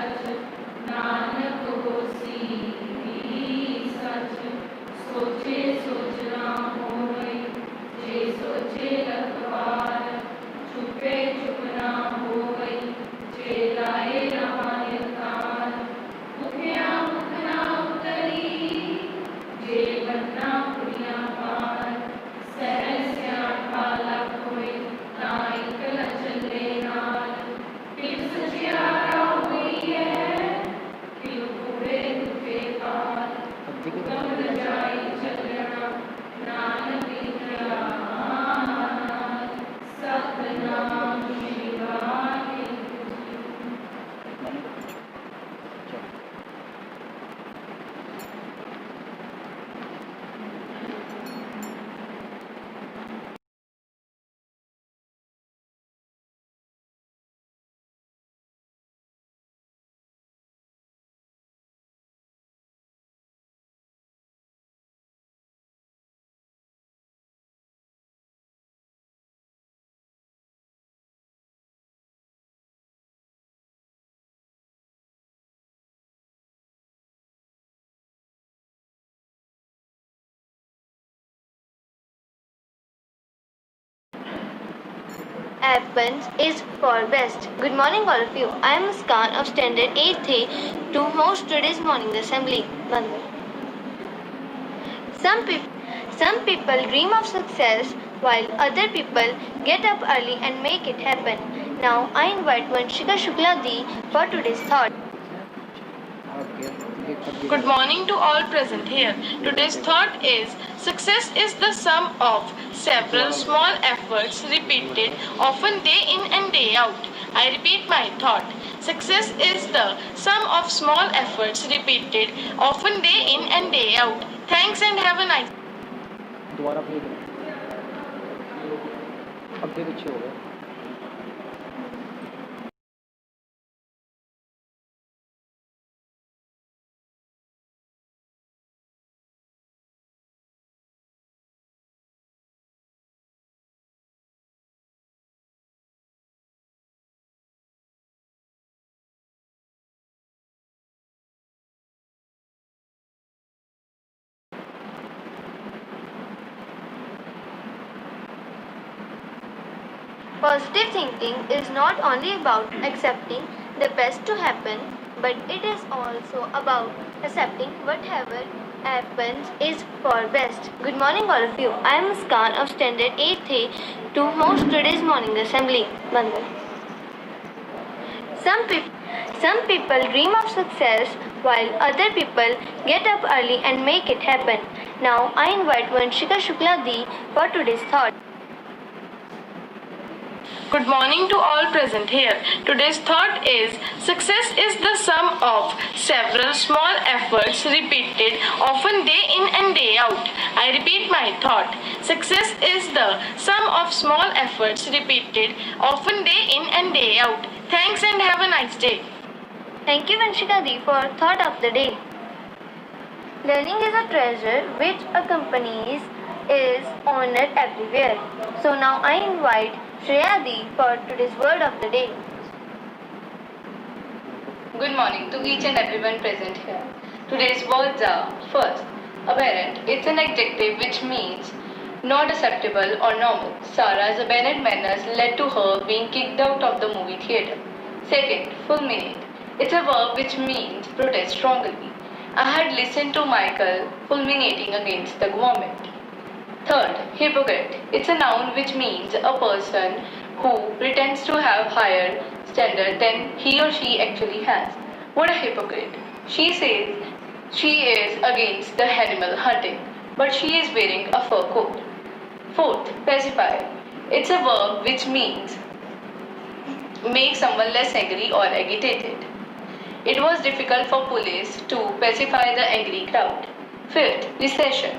सच, नानक होसी भी सच। सोचे सोचना होए, जे सोचे रखवार। छुपे चुप ना होए, जे लाए रमायकार। मुखिया मुख ना उतरी, जे बनना पुड़िया पार। सहज स्यापा लख होए, नाइक लचले नाल। फिर सचियारा हुई है, फिर पूरे दुखे पार। हुक्म रजाई चलना, नानक लिखिया नाल। सतनाम शिवाय। Happens is for best. Good morning, all of you. I am Muskan of Standard 8th to host today's morning assembly. Bandar. Some people dream of success while other people get up early and make it happen. Now I invite Vanshika Shukladi for today's thought. Good morning to all present here. Today's thought is success is the sum of several small efforts repeated often day in and day out. I repeat my thought. Success is the sum of small efforts repeated often day in and day out. Thanks and have a nice दोबारा भेज देना अब देख अच्छे हो गए Positive thinking is not only about accepting the best to happen, but it is also about accepting whatever happens is for best. Good morning, all of you. I am Muskan of Standard 8th to host today's morning assembly. Bandar. Some people dream of success while other people get up early and make it happen. Now I invite Vanshika Shukladi for today's thought. Good morning to all present here. Today's thought is success is the sum of several small efforts repeated often day in and day out. I repeat my thought. Success is the sum of small efforts repeated often day in and day out. Thanks and have a nice day. Thank you, Vanshika Di, for thought of the day. Learning is a treasure which accompanies is honored everywhere. So now I invite Shreya Di for today's word of the day. Good morning to each and everyone present here. Today's words are first, aberrant. It's an adjective which means not acceptable or normal. Sarah's aberrant manners led to her being kicked out of the movie theatre. Second, fulminate. It's a verb which means protest strongly. I had listened to Michael fulminating against the government. Third, hypocrite. It's a noun which means a person who pretends to have higher standard than he or she actually has. What a hypocrite. She says she is against the animal hunting, but she is wearing a fur coat. Fourth, pacify. It's a verb which means make someone less angry or agitated. It was difficult for police to pacify the angry crowd. Fifth, recession.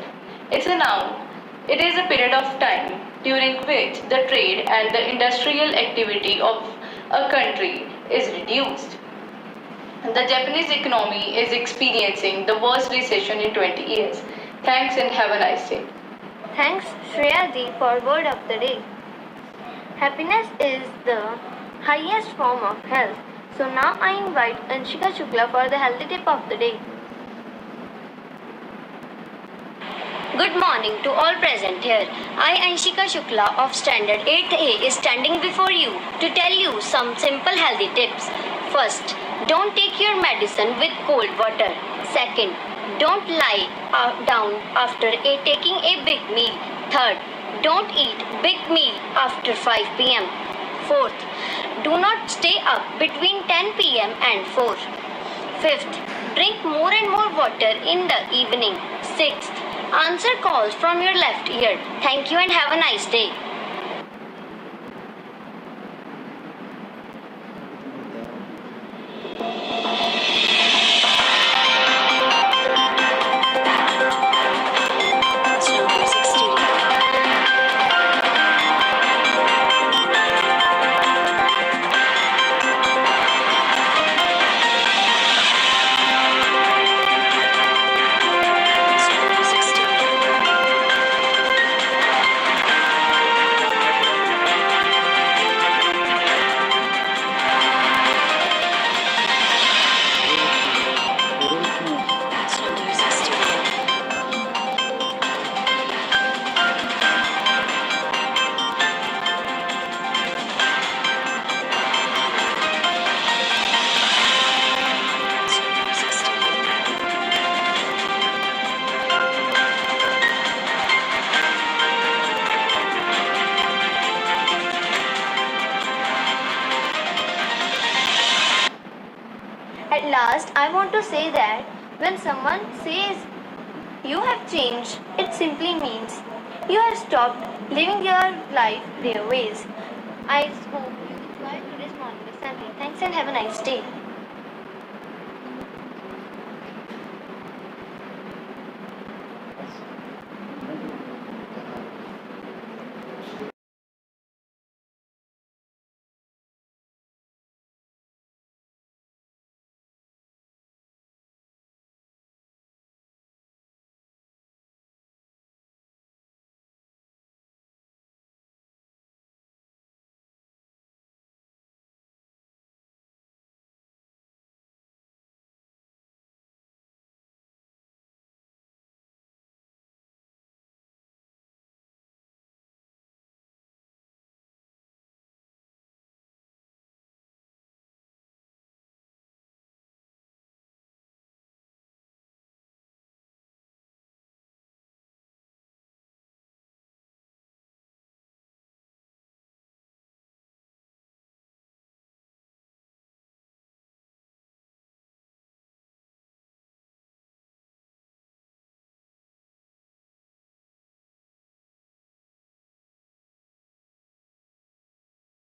It's a noun. It is a period of time during which the trade and the industrial activity of a country is reduced. The Japanese economy is experiencing the worst recession in 20 years. Thanks and have a nice day. Thanks, Shreya Di, for word of the day. Happiness is the highest form of health. So now I invite Anshika Shukla for the healthy tip of the day. Good morning to all present here. I, Anshika Shukla of Standard 8th A, is standing before you to tell you some simple healthy tips. First, don't take your medicine with cold water. Second, don't lie down after taking a big meal. Third, don't eat big meal after 5 p.m. Fourth, do not stay up between 10 p.m. and 4. Fifth, drink more and more water in the evening. Sixth, answer calls from your left ear. Thank you and have a nice day. At last, I want to say that when someone says you have changed, it simply means you have stopped living your life their ways. I hope you enjoyed today's morning assembly. Thanks and have a nice day.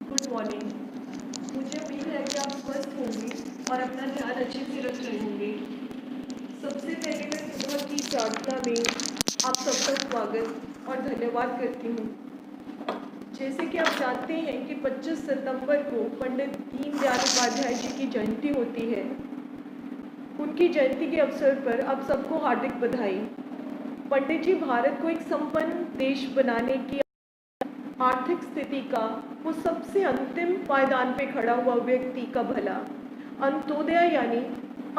Good morning. मुझे उम्मीद है कि आप स्वस्थ होंगे और अपना ध्यान अच्छे से रख रहे होंगे। सबसे पहले मैं सुबह की प्रार्थना में आप सबका स्वागत और धन्यवाद करती हूँ। जैसे कि आप जानते हैं कि 25 सितंबर को पंडित दीनदयाल उपाध्याय जी की जयंती होती है। उनकी जयंती के अवसर पर आप सबको हार्दिक बधाई। पंडित जी भारत को एक संपन्न देश बनाने की आर्थिक स्थिति का वो सबसे अंतिम पायदान पे खड़ा हुआ व्यक्ति का भला, अंत्योदय यानी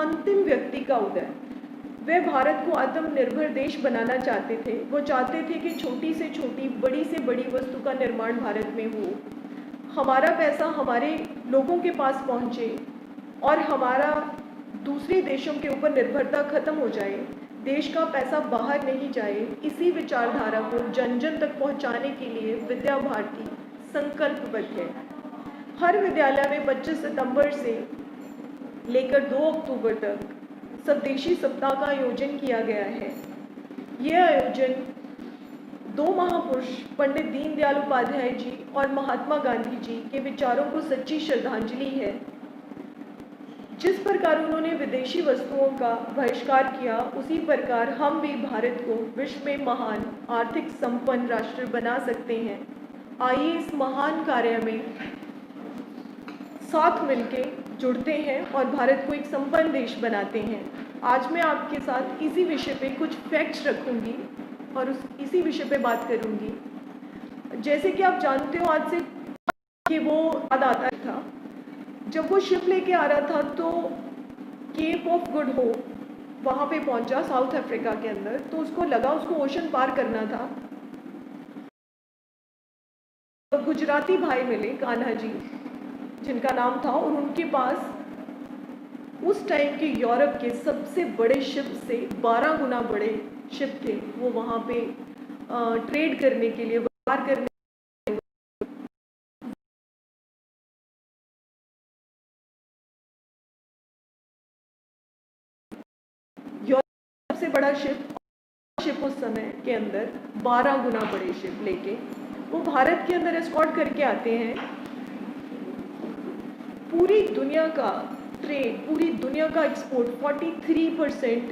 अंतिम व्यक्ति का उदय। वे भारत को आत्मनिर्भर देश बनाना चाहते थे। वो चाहते थे कि छोटी से छोटी, बड़ी से बड़ी वस्तु का निर्माण भारत में हो, हमारा पैसा हमारे लोगों के पास पहुँचे और हमारा दूसरे देशों के ऊपर निर्भरता खत्म हो जाए, देश का पैसा बाहर नहीं जाए। इसी विचारधारा को जन जन तक पहुंचाने के लिए विद्या भारती संकल्पबद्ध है। हर विद्यालय में 25 सितंबर से लेकर 2 अक्टूबर तक स्वदेशी सप्ताह का आयोजन किया गया है। यह आयोजन 2 महापुरुष पंडित दीनदयाल उपाध्याय जी और महात्मा गांधी जी के विचारों को सच्ची श्रद्धांजलि है। जिस प्रकार उन्होंने विदेशी वस्तुओं का बहिष्कार किया, उसी प्रकार हम भी भारत को विश्व में महान आर्थिक संपन्न राष्ट्र बना सकते हैं। आइए इस महान कार्य में साथ मिलके जुड़ते हैं और भारत को एक संपन्न देश बनाते हैं। आज मैं आपके साथ इसी विषय पे कुछ फैक्ट्स रखूंगी और इसी विषय पे बात करूंगी। जैसे कि आप जानते हो, आज से कि वो याद आता था जब वो शिप लेके आ रहा था तो केप ऑफ गुड होप वहाँ पे पहुँचा साउथ अफ्रीका के अंदर, तो उसको लगा उसको ओशन पार करना था। गुजराती भाई मिले, कान्हा जी जिनका नाम था, और उनके पास उस टाइम के यूरोप के सबसे बड़े शिप से 12 गुना बड़े शिप थे। वो वहाँ पे ट्रेड करने के लिए, व्यापार करने सबसे बड़ा शिप उस समय के अंदर 12 गुना बड़े शिप लेके वो भारत के अंदर एस्कॉर्ट करके आते हैं। पूरी दुनिया का ट्रेड, पूरी दुनिया का एक्सपोर्ट 43%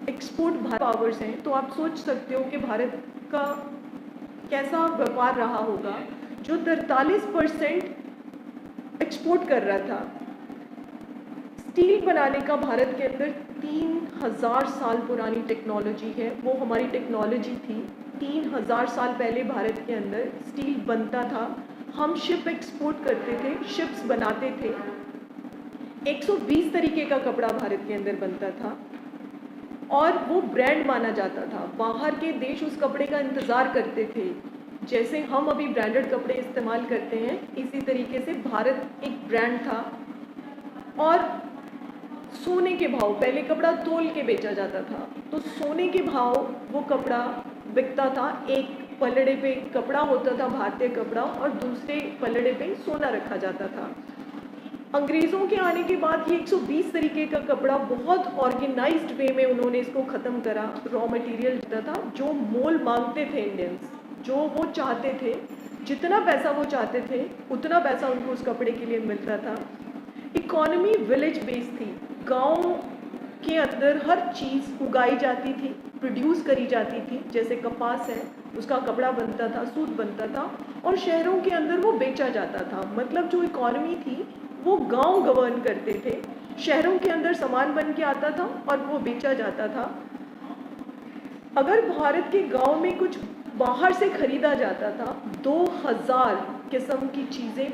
एक्सपोर्ट भारत पावर्स हैं। तो आप सोच सकते हो कि भारत का कैसा व्यापार रहा होगा जो 43% एक्सपोर्ट कर रहा था। स्टील बनाने का भारत के अंदर 3000 साल पुरानी टेक्नोलॉजी है, वो हमारी टेक्नोलॉजी थी। 3000 साल पहले भारत के अंदर स्टील बनता था। हम शिप एक्सपोर्ट करते थे, शिप्स बनाते थे। 120 तरीके का कपड़ा भारत के अंदर बनता था और वो ब्रांड माना जाता था। बाहर के देश उस कपड़े का इंतज़ार करते थे। जैसे हम अभी ब्रांडेड कपड़े इस्तेमाल करते हैं, इसी तरीके से भारत एक ब्रांड था। और सोने के भाव, पहले कपड़ा तोल के बेचा जाता था, तो सोने के भाव वो कपड़ा बिकता था। एक पलड़े पे कपड़ा होता था भारतीय कपड़ा और दूसरे पलड़े पे सोना रखा जाता था। अंग्रेज़ों के आने के बाद ये 120 तरीके का कपड़ा बहुत ऑर्गेनाइज्ड वे में उन्होंने इसको ख़त्म करा। रॉ मटेरियल होता था, जो मोल मांगते थे इंडियंस, जो वो चाहते थे, जितना पैसा वो चाहते थे उतना पैसा उनको उस कपड़े के लिए मिलता था। इकॉनमी विलेज बेस्ड थी। गांव के अंदर हर चीज़ उगाई जाती थी, प्रोड्यूस करी जाती थी। जैसे कपास है, उसका कपड़ा बनता था, सूत बनता था, और शहरों के अंदर वो बेचा जाता था। मतलब जो इकॉनमी थी वो गांव गवर्न करते थे। शहरों के अंदर सामान बन के आता था और वो बेचा जाता था। अगर भारत के गांव में कुछ बाहर से खरीदा जाता था, 2000 किस्म की चीज़ें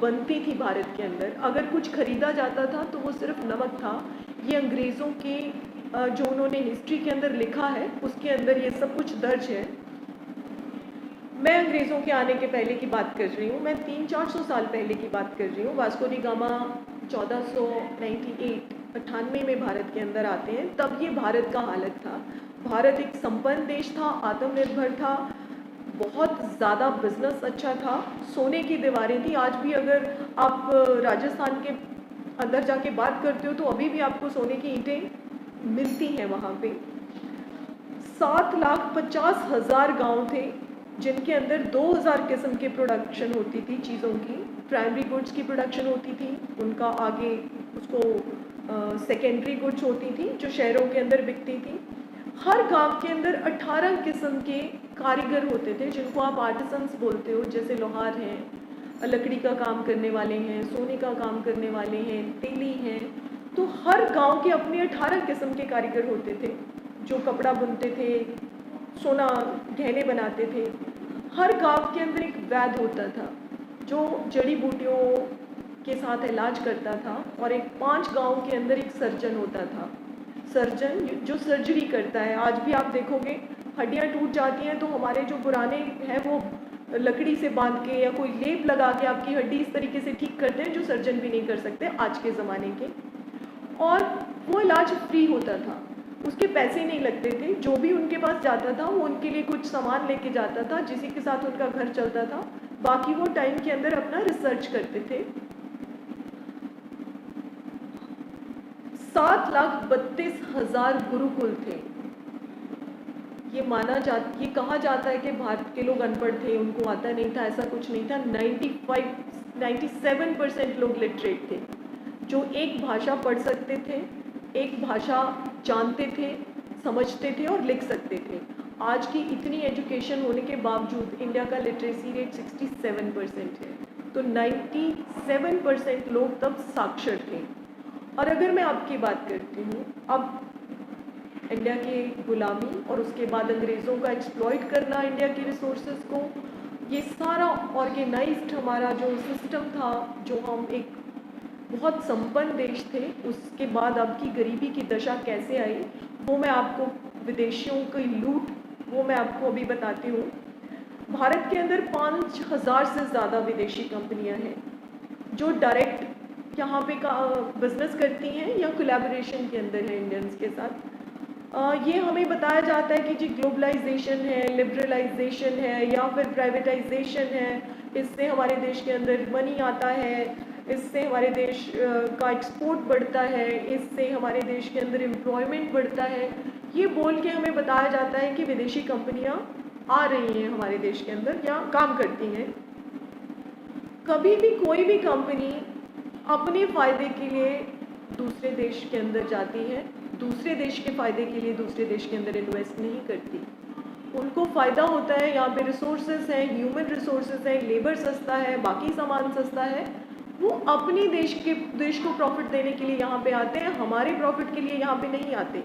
बनती थी भारत के अंदर। अगर कुछ खरीदा जाता था तो वो सिर्फ नमक था। ये अंग्रेज़ों के जो उन्होंने हिस्ट्री के अंदर लिखा है उसके अंदर ये सब कुछ दर्ज है। मैं अंग्रेज़ों के आने के पहले की बात कर रही हूँ, मैं 300-400 साल पहले की बात कर रही हूँ। वास्को डी गामा 1498 में भारत के अंदर आते हैं। तब ये भारत का हालत था। भारत एक संपन्न देश था, आत्मनिर्भर था, बहुत ज़्यादा बिजनेस अच्छा था, सोने की दीवारें थी। आज भी अगर आप राजस्थान के अंदर जाके बात करते हो तो अभी भी आपको सोने की ईंटें मिलती हैं वहाँ पे। 7,50,000 गांव थे जिनके अंदर 2000 किस्म की प्रोडक्शन होती थी चीज़ों की। प्राइमरी गुड्स की प्रोडक्शन होती थी, उनका आगे उसको सेकेंडरी गुड्स होती थी जो शहरों के अंदर बिकती थी। हर गांव के अंदर 18 किस्म के कारीगर होते थे जिनको आप आर्टिसंस बोलते हो। जैसे लोहार हैं, लकड़ी का काम करने वाले हैं, सोने का काम करने वाले हैं, तेली हैं। तो हर गांव के अपने 18 किस्म के कारीगर होते थे जो कपड़ा बुनते थे, सोना गहने बनाते थे। हर गांव के अंदर एक वैद्य होता था जो जड़ी बूटियों के साथ इलाज करता था, और एक 5 गांव के अंदर एक सर्जन होता था। सर्जन जो सर्जरी करता है। आज भी आप देखोगे हड्डियां टूट जाती हैं तो हमारे जो पुराने हैं वो लकड़ी से बांध के या कोई लेप लगा के आपकी हड्डी इस तरीके से ठीक करते हैं जो सर्जन भी नहीं कर सकते आज के ज़माने के। और वो इलाज फ्री होता था, उसके पैसे नहीं लगते थे। जो भी उनके पास जाता था वो उनके लिए कुछ सामान लेके जाता था जिसी के साथ उनका घर चलता था। बाकी वो टाइम के अंदर अपना रिसर्च करते थे। 7,32,000 गुरुकुल थे। ये कहा जाता है कि भारत के लोग अनपढ़ थे, उनको आता नहीं था, ऐसा कुछ नहीं था। 97% लोग लिटरेट थे जो एक भाषा पढ़ सकते थे, एक भाषा जानते थे, समझते थे और लिख सकते थे। आज की इतनी एजुकेशन होने के बावजूद इंडिया का लिटरेसी रेट 67% है। तो 97% लोग तब साक्षर थे। और अगर मैं आपकी बात करती हूँ, अब इंडिया की गुलामी और उसके बाद अंग्रेज़ों का एक्सप्लॉइट करना इंडिया के रिसोर्सेज को, ये सारा ऑर्गेनाइज्ड हमारा जो सिस्टम था, जो हम एक बहुत संपन्न देश थे, उसके बाद अब की गरीबी की दशा कैसे आई वो मैं आपको, विदेशियों की लूट, वो मैं आपको अभी बताती हूँ। भारत के अंदर 5,000 से ज़्यादा विदेशी कंपनियाँ हैं जो डायरेक्ट यहाँ पे बिजनेस करती हैं या कोलैबोरेशन के अंदर है इंडियंस के साथ। ये हमें बताया जाता है कि जी ग्लोबलाइजेशन है, लिबरलाइजेशन है या फिर प्राइवेटाइजेशन है, इससे हमारे देश के अंदर मनी आता है, इससे हमारे देश का एक्सपोर्ट बढ़ता है, इससे हमारे देश के अंदर एम्प्लॉयमेंट बढ़ता है। ये बोल के हमें बताया जाता है कि विदेशी कंपनियां आ रही हैं हमारे देश के अंदर या काम करती हैं। कभी भी कोई भी कंपनी अपने फ़ायदे के लिए दूसरे देश के अंदर जाती है, दूसरे देश के फ़ायदे के लिए दूसरे देश के अंदर इन्वेस्ट नहीं करती। उनको फ़ायदा होता है, यहाँ पे रिसोर्सेज हैं, ह्यूमन रिसोर्सेज हैं, लेबर सस्ता है, बाकी सामान सस्ता है, वो अपने देश को प्रॉफिट देने के लिए यहाँ पे आते हैं, हमारे प्रॉफिट के लिए यहाँ पे नहीं आते।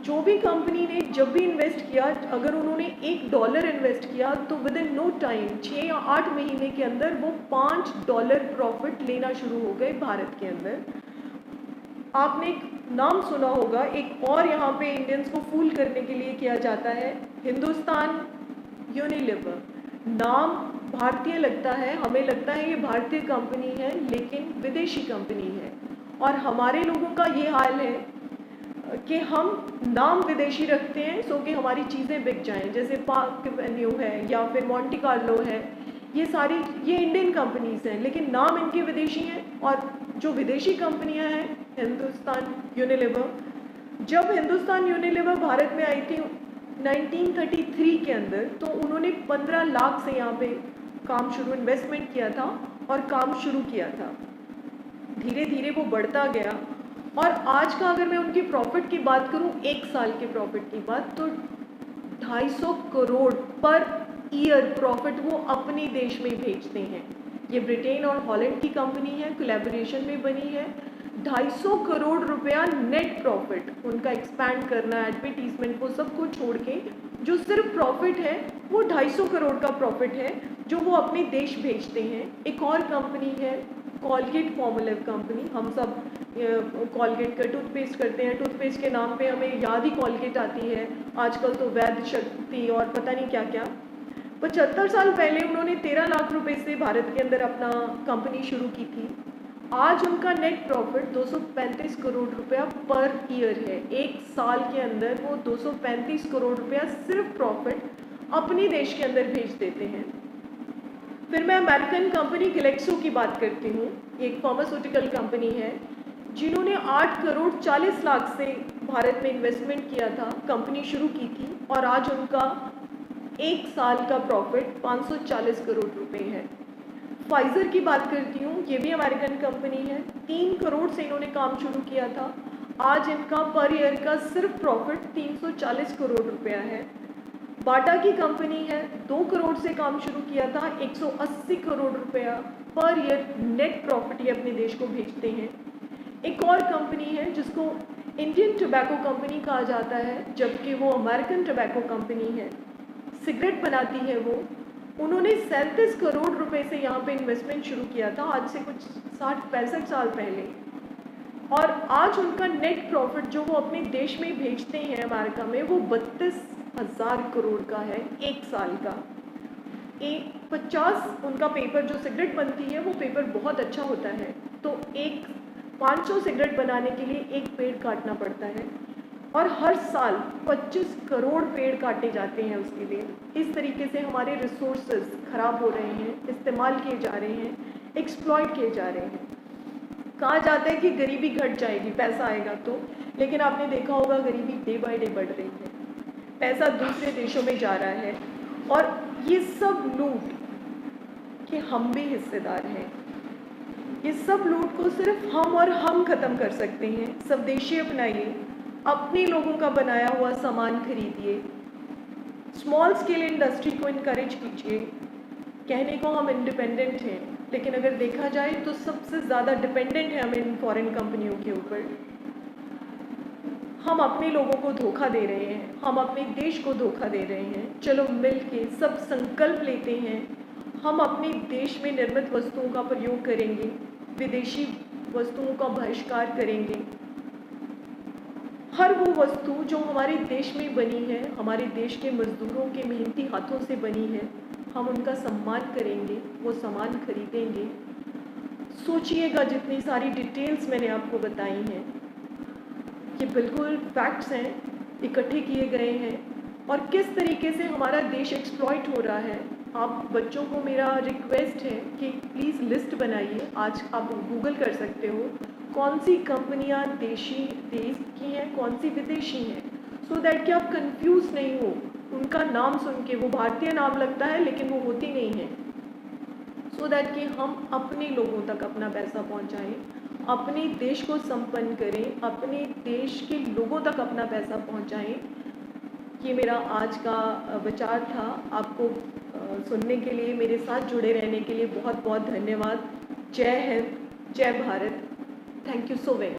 जो भी कंपनी ने जब भी इन्वेस्ट किया, अगर उन्होंने $1 इन्वेस्ट किया तो विद इन नो टाइम 6 या 8 महीने के अंदर वो $5 प्रॉफिट लेना शुरू हो गए भारत के अंदर। आपने एक नाम सुना होगा, एक और यहाँ पे इंडियंस को फूल करने के लिए किया जाता है, हिंदुस्तान यूनिलीवर। नाम भारतीय लगता है, हमें लगता है ये भारतीय कंपनी है लेकिन विदेशी कंपनी है। और हमारे लोगों का ये हाल है कि हम नाम विदेशी रखते हैं सो कि हमारी चीज़ें बिक जाएं, जैसे पार्क एवेन्यू है या फिर मॉन्टे कार्लो है, ये इंडियन कंपनीज हैं लेकिन नाम इनके विदेशी हैं। और जो विदेशी कंपनियां हैं, हिंदुस्तान यूनिलीवर, जब हिंदुस्तान यूनिलीवर भारत में आई थी 1933 के अंदर, तो उन्होंने 15 लाख से यहाँ पे इन्वेस्टमेंट किया था और काम शुरू किया था। धीरे धीरे वो बढ़ता गया और आज का अगर मैं उनकी प्रॉफिट की बात करूं, 1 साल के प्रॉफिट की बात, तो 250 करोड़ पर ईयर प्रॉफिट वो अपने देश में भेजते हैं। ये ब्रिटेन और हॉलैंड की कंपनी है, कोलैबोरेशन में बनी है। 250 करोड़ रुपया नेट प्रॉफिट, उनका एक्सपैंड करना, एडवर्टीजमेंट, वो सब कुछ छोड़ के जो सिर्फ प्रॉफिट है वो 250 करोड़ का प्रॉफिट है जो वो अपने देश भेजते हैं। एक और कंपनी है कॉलगेट फॉर्मुलिव कंपनी, हम सब कॉलगेट का टूथपेस्ट करते हैं, टूथपेस्ट के नाम पे हमें याद ही कॉलगेट आती है, आजकल तो वैद्य शक्ति और पता नहीं क्या क्या। 75 साल पहले उन्होंने 13 लाख रुपए से भारत के अंदर अपना कंपनी शुरू की थी। आज उनका नेट प्रॉफिट 235 करोड़ रुपया पर ईयर है। 1 साल के अंदर वो 235 करोड़ रुपया सिर्फ प्रॉफिट अपने देश के अंदर भेज देते हैं। फिर मैं अमेरिकन कंपनी गिलेक्सो की बात करती हूँ। ये एक फार्मास्यूटिकल कंपनी है जिन्होंने 8 करोड़ 40 लाख से भारत में इन्वेस्टमेंट किया था, कंपनी शुरू की थी और आज उनका 1 साल का प्रॉफिट 540 करोड़ रुपए है। फाइजर की बात करती हूँ, ये भी अमेरिकन कंपनी है। 3 करोड़ से इन्होंने काम शुरू किया था, आज इनका पर ईयर का सिर्फ प्रॉफिट 340 करोड़ रुपया है। बाटा की कंपनी है, 2 करोड़ से काम शुरू किया था, 180 करोड़ रुपया पर ईयर नेट प्रॉफिट ये अपने देश को भेजते हैं। एक और कंपनी है जिसको इंडियन टोबैको कंपनी कहा जाता है, जबकि वो अमेरिकन टोबैको कंपनी है, सिगरेट बनाती है वो। उन्होंने 37 करोड़ रुपए से यहाँ पे इन्वेस्टमेंट शुरू किया था, आज से कुछ 60-65 साल पहले, और आज उनका नेट प्रॉफिट जो वो अपने देश में भेजते हैं अमेरिका में, वो 32,000 करोड़ का है 1 साल का। 50 उनका पेपर, जो सिगरेट बनती है वो पेपर बहुत अच्छा होता है, तो 500 सिगरेट बनाने के लिए 1 पेड़ काटना पड़ता है और हर साल 25 करोड़ पेड़ काटे जाते हैं उसके लिए। इस तरीके से हमारे रिसोर्सेज खराब हो रहे हैं, इस्तेमाल किए जा रहे हैं, एक्सप्लॉइट किए जा रहे हैं। कहा जाता है कि गरीबी घट जाएगी, पैसा आएगा तो, लेकिन आपने देखा होगा गरीबी डे बाय डे बढ़ रही है, पैसा दूसरे देशों में जा रहा है और ये सब लूट के हम भी हिस्सेदार हैं। ये सब लूट को सिर्फ हम और हम ख़त्म कर सकते हैं। स्वदेशी अपनाइए, अपने लोगों का बनाया हुआ सामान खरीदिए, स्मॉल स्केल इंडस्ट्री को इनकरेज कीजिए। कहने को हम इंडिपेंडेंट हैं, लेकिन अगर देखा जाए तो सबसे ज़्यादा डिपेंडेंट है हम इन फॉरेन कंपनियों के ऊपर। हम अपने लोगों को धोखा दे रहे हैं, हम अपने देश को धोखा दे रहे हैं। चलो मिल के सब संकल्प लेते हैं, हम अपने देश में निर्मित वस्तुओं का प्रयोग करेंगे, विदेशी वस्तुओं का बहिष्कार करेंगे। हर वो वस्तु जो हमारे देश में बनी है, हमारे देश के मजदूरों के मेहनती हाथों से बनी है, हम उनका सम्मान करेंगे, वो सामान खरीदेंगे। सोचिएगा, जितनी सारी डिटेल्स मैंने आपको बताई हैं ये बिल्कुल फैक्ट्स हैं, इकट्ठे किए गए हैं, और किस तरीके से हमारा देश एक्सप्लॉइट हो रहा है। आप बच्चों को मेरा रिक्वेस्ट है कि प्लीज़ लिस्ट बनाइए, आज आप गूगल कर सकते हो कौन सी कंपनियां देश की हैं, कौन सी विदेशी हैं, सो दैट कि आप कंफ्यूज नहीं हो। उनका नाम सुन के वो भारतीय नाम लगता है लेकिन वो होती नहीं है। सो दैट कि हम अपने लोगों तक अपना पैसा पहुंचाएं, अपने देश को संपन्न करें, अपने देश के लोगों तक अपना पैसा पहुंचाएं। ये मेरा आज का विचार था। आपको सुनने के लिए, मेरे साथ जुड़े रहने के लिए बहुत बहुत धन्यवाद। जय हिंद, जय Bharat. Thank you so much.